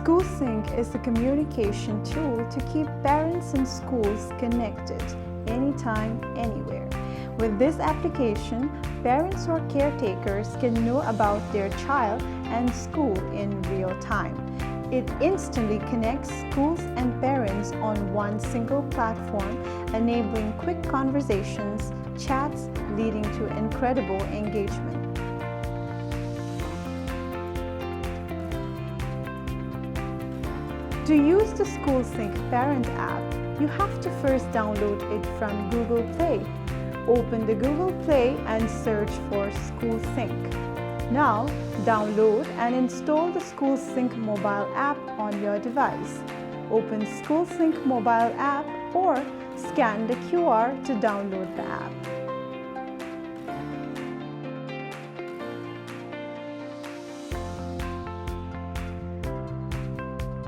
Skoolsync is a communication tool to keep parents and schools connected anytime, anywhere. With this application, parents or caretakers can know about their child and school in real time. It instantly connects schools and parents on one single platform, enabling quick conversations, chats, leading to incredible engagement. To use the Skoolsync Parent app, you have to first download it from Google Play. Open the Google Play and search for Skoolsync. Now, download and install the Skoolsync mobile app on your device. Open Skoolsync mobile app or scan the QR to download the app.